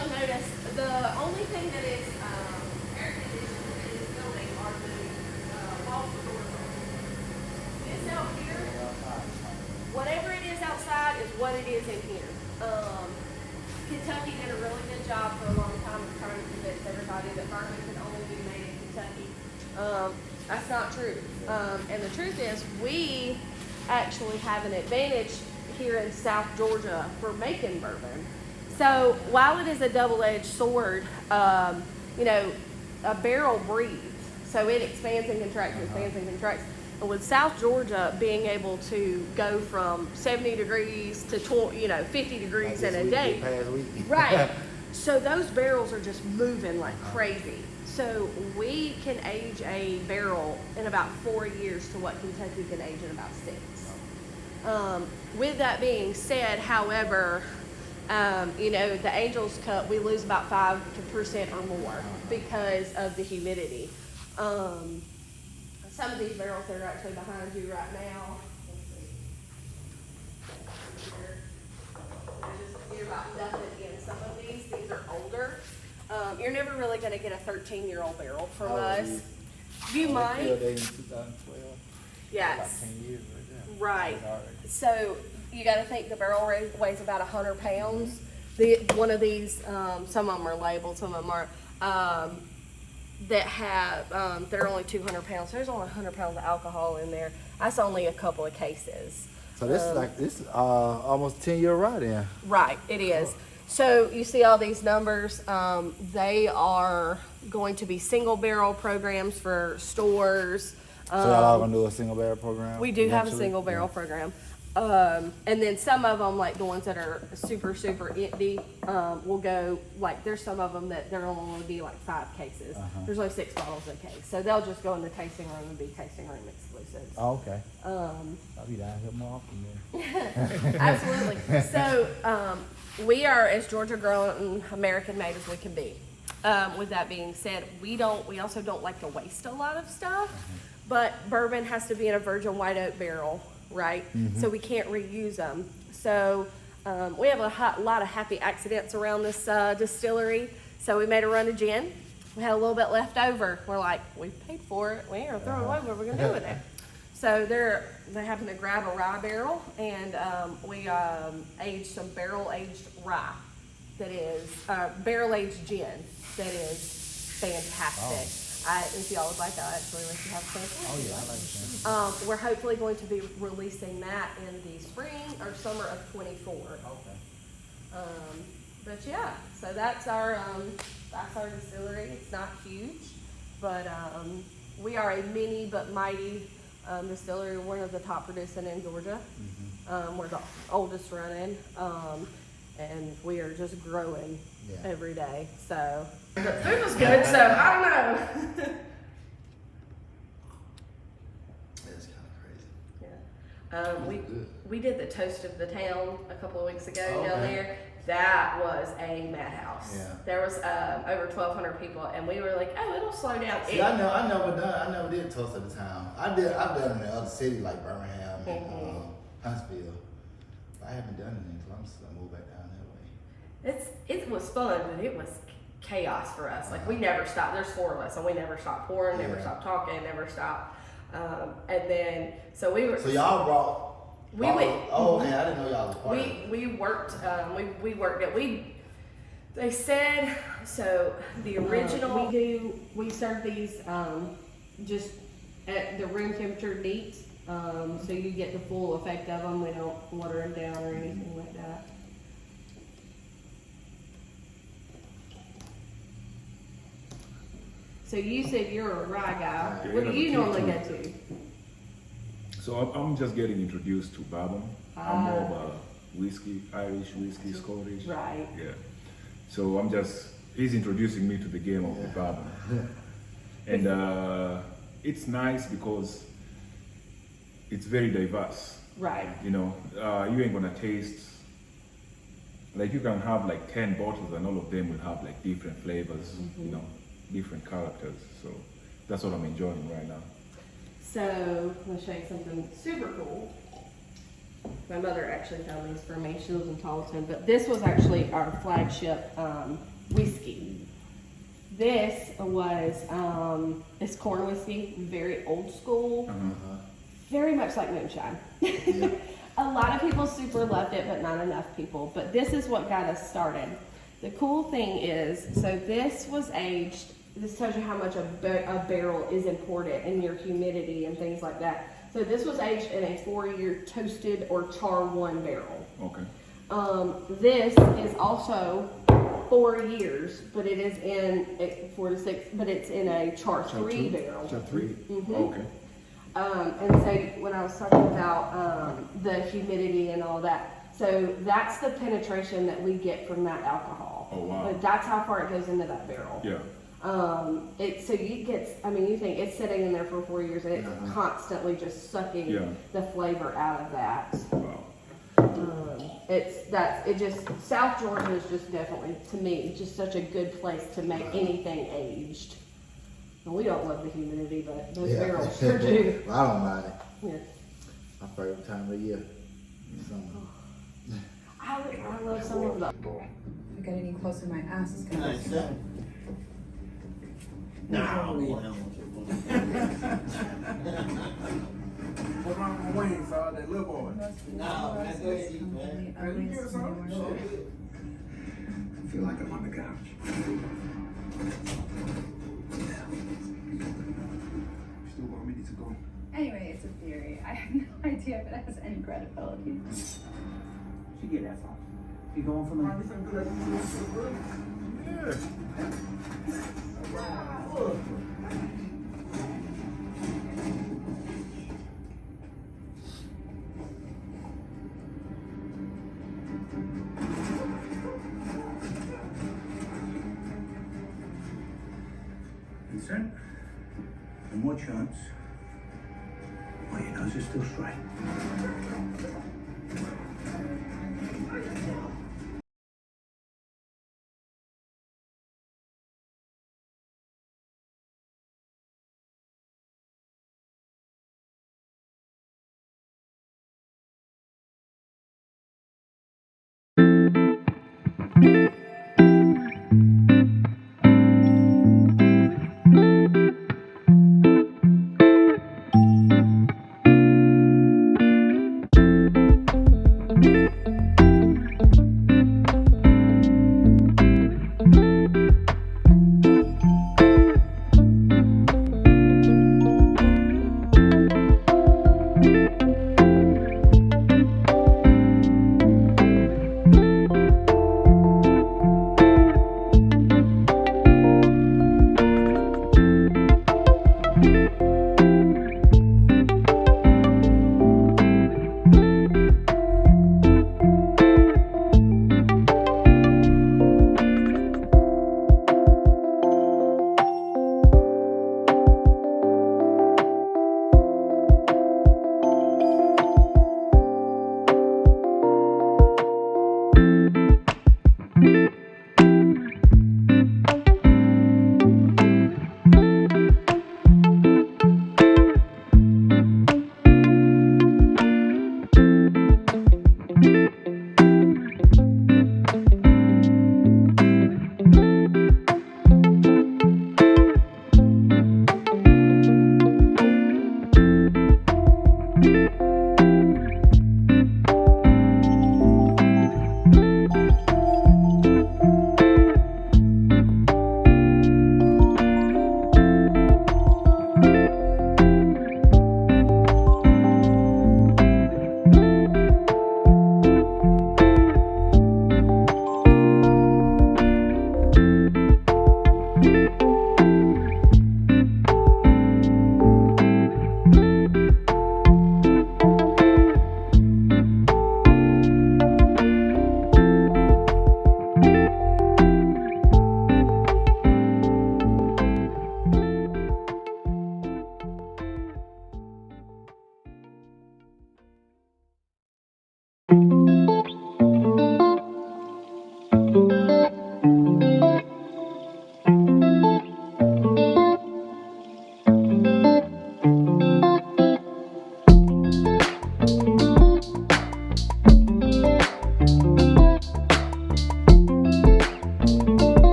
you'll notice, the only thing that is air conditioned in this building are the walls and doors. This out here, whatever it is outside is what it is in here. Kentucky did a really good job for a long time of trying to convince everybody that bourbon can only be made in Kentucky. That's not true. And the truth is, we actually have an advantage here in South Georgia for making bourbon. So while it is a double-edged sword, you know, a barrel breathes. So it expands and contracts, expands and contracts. And with South Georgia being able to go from 70 degrees to 50 degrees in a day, right? So those barrels are just moving like crazy. So we can age a barrel in about 4 years to what Kentucky can age in about 6. With that being said, however, you know, the Angel's Cup, we lose about 5% or more because of the humidity. Some of these barrels that are actually behind you right now, you're about nothing in some of these. These are older. You're never really going to get a 13-year-old barrel from us. You might. They in 2012. Yes. About 10 years Right. right there. So you got to think the barrel weighs about 100 pounds. One of these, some of them are labeled, some of them aren't. That have, they're only 200 pounds. There's only 100 pounds of alcohol in there. That's only a couple of cases. So this is like almost 10-year ride in. Right, it is. So you see all these numbers. They are going to be single barrel programs for stores. So y'all all gonna do a single barrel program? We do have a eventually? single barrel program. And then some of them, like the ones that are super, super empty, will go, like there's some of them that there will only be like 5 cases. There's only 6 bottles a case. So they'll just go in the tasting room and be tasting room exclusives. Oh, okay. I'll be down here more often then. Absolutely. So we are as Georgia grown, American made as we can be. With that being said, we also don't like to waste a lot of stuff, but bourbon has to be in a virgin white oak barrel, right? So we can't reuse them. So we have a lot of happy accidents around this distillery. So we made a run of gin. We had a little bit left over. We're like, we paid for it. We ain't gonna throw it away. What are we gonna do with it? So they happened to grab a rye barrel, and we aged some barrel-aged rye that is barrel-aged gin that is fantastic. If y'all would like, I'll actually let you have some. Oh yeah, I like that. We're hopefully going to be releasing that in the spring or summer of 24. Okay. But yeah, so that's our distillery. It's not huge, but we are a mini but mighty distillery. We're one of the top producing in Georgia. We're the oldest running, and we are just growing every day. So the food was good, so I don't know. That's kind of crazy. We did the toast of the town a couple of weeks ago down Okay. there. That was a madhouse. Yeah. There was over 1,200 people, and we were like, "Oh, it'll slow down." See, I never did toast of the town. I've done it in the other cities like Birmingham and Huntsville. But I haven't done anything, so I'm just gonna move back down that way. It was fun, but it was chaos for us. Like we never stopped. There's 4 of us, and we never stopped pouring, never stopped talking, never stopped. And then so we were. So y'all brought. We went. Oh man, I didn't know y'all was part of it. We worked. We worked it. They said so. The original we serve these just at the room temperature neat, so you get the full effect of them. We don't water them down or anything like that. So you said you're a rye guy. Yeah, What do you normally go to? So I'm just getting introduced to bourbon. I'm more of a whiskey, Irish whiskey, Scottish. Right. Yeah. So he's introducing me to the game of the bourbon. And it's nice because it's very diverse. Right. You know, you ain't gonna taste, like you can have like 10 bottles and all of them will have like different flavors, you know, different characters. So that's what I'm enjoying right now. So I'm gonna show you something super cool. My mother actually found these for me. She lives in Tarleton, but this was actually our flagship whiskey. This was it's corn whiskey, very old school, very much like moonshine. Yeah. A lot of people super loved it, but not enough people. But this is what got us started. The cool thing is, so this was aged. This tells you how much a barrel is important and your humidity and things like that. So this was aged in a 4-year toasted or char 1 barrel. Okay. This is also 4 years, but it is in 4 to 6, but it's in a char 3 barrel. Char 3. Mm-hmm. Okay. And so when I was talking about the humidity and all that, so that's the penetration that we get from that alcohol. Oh, wow. But that's how far it goes into that barrel. Yeah. So you get, I mean, you think it's sitting in there for 4 years and it's constantly just sucking the flavor out of that. Wow. South Georgia is just definitely, to me, just such a good place to make anything aged. And we don't love the humidity, but those barrels sure do. Well, I don't mind it. Yeah. My favorite time of year. Summer. I love some of the. If I get any closer, my ass is gonna be swollen. What's wrong with my wings, all that little boy? No, that's what it is, man. Hey, you get some? Shit. I feel like I'm on the couch. Still want me to go? Anyway, it's a theory. I have no idea if it has any credibility. She get that song. You going for me? Yeah. Vincent? And more chance. Well, your nose is still straight.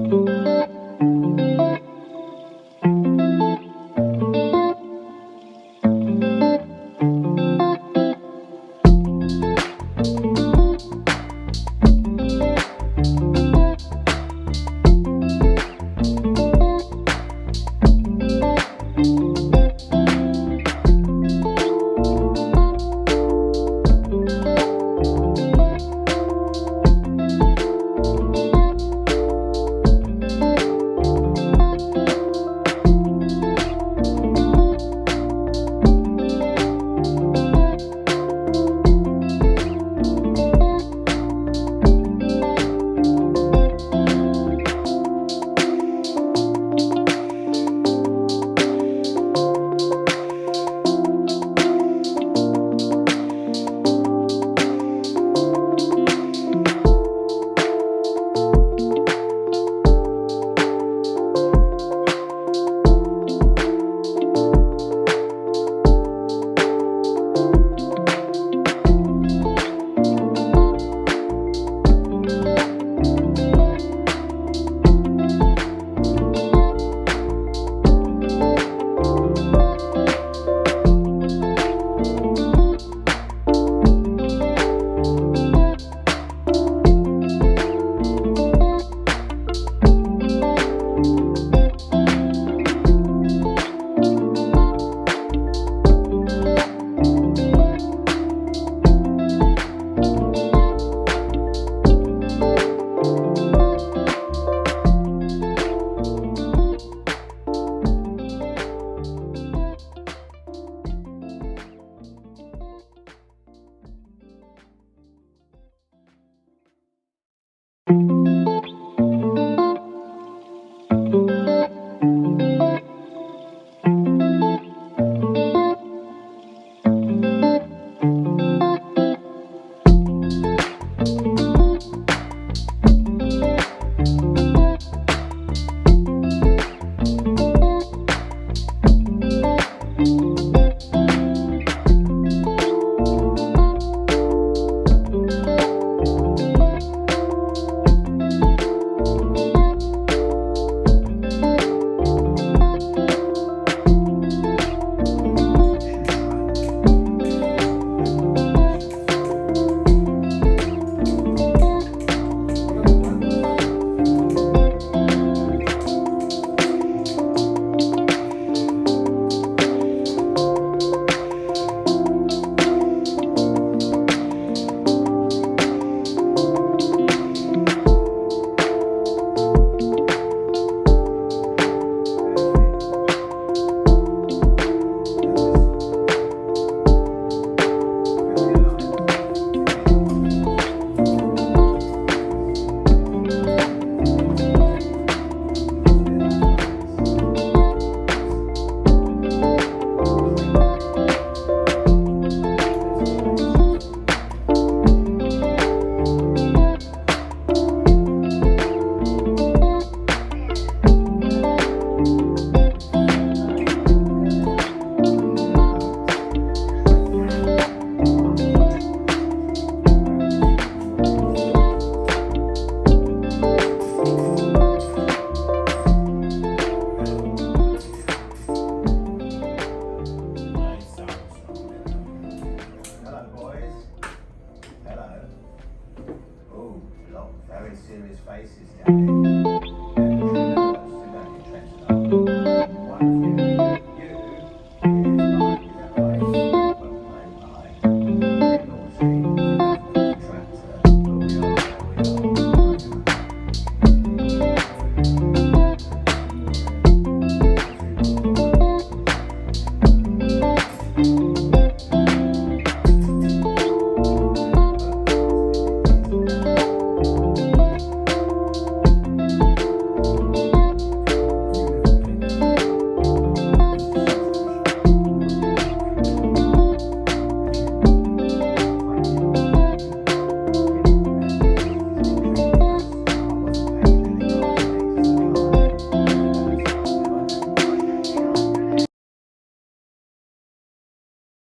Thank you.